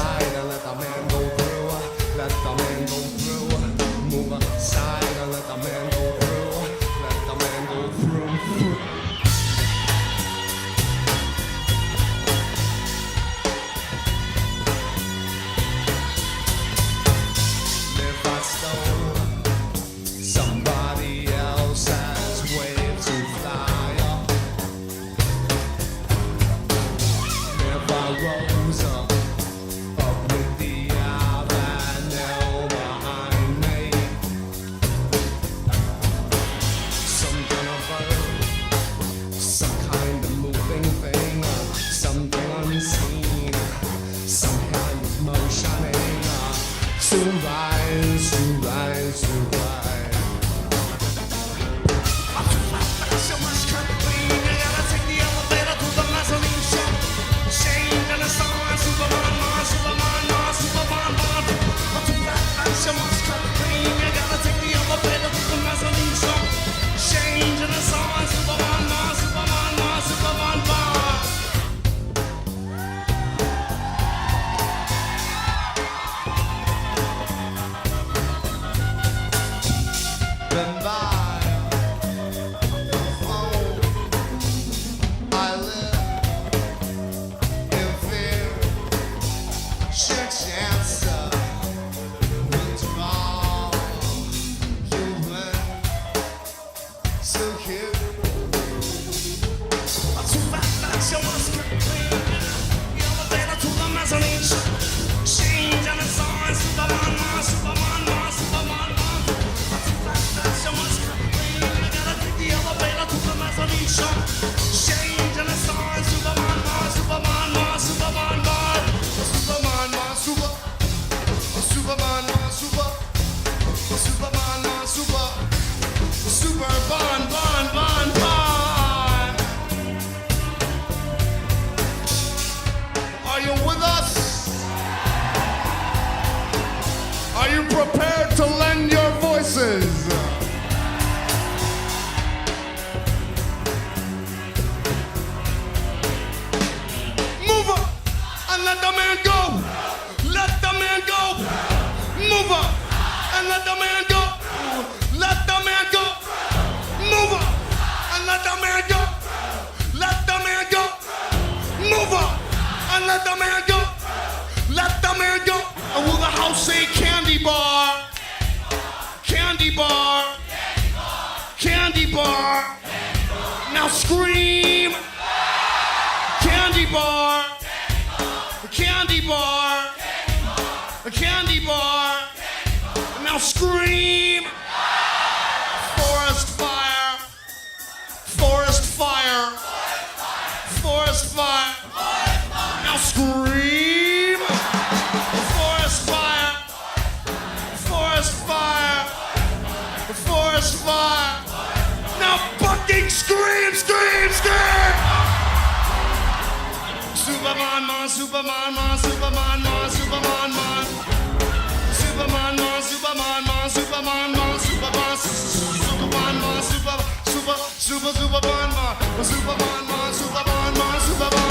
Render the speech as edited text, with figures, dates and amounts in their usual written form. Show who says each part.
Speaker 1: aside and let the man go through. Let the man go through. Move aside and let the man go through. Let the man go through. If I stole somebody else's way to fly up, if I rose up with the avenue behind me, some kind of bird, some kind of moving thing, something unseen, some kind of motioning, to rise, to rise, to rise. So much company, you gotta take the elevator to the mezzanine shop. Shane and the sun, Superman, man, Superman, man, Superman, man. So much company, you gotta take the elevator to the mezzanine shop. Shane and the sun, Superman, man, Superman, man, Superman, man. Been by. Oh, I live in fear. Should answer withdrawal. You went so cute. Too fast, you must complain. The elevator to the mezzanine. Change and it's on. Superman, man, Superman, man, Superman, man. So much complain, I gotta take the elevator to the mezzanine shop. Change and it's on. Superman, man, Superman, man, Superman, man. Superman, man, super. Superman, man, super. Superman, man, super. Super, bon, bon, bon, bon. Are you with us? Are you prepared to lend your voices? Move up and let the man go. Let the man go. Move up and let the man go. Let the man go. Move up and let the man go. Let the man go. Move up and let the man go. Let the man go. And will the house say candy bar? Candy bar. Candy bar. Now scream. Candy bar. Candy bar. Candy bar. Now scream. Forest fire. Forest fire. Forest fire. Now scream. Forest fire. Forest fire. Forest fire. Now fucking scream, scream, scream. Superman, man, Superman, man, Superman, man, Superman, man. Superman, man, Superman, man, Superman, man, Superman, Superman, man, Superman, man, Superman, man, Superman, man, Superman.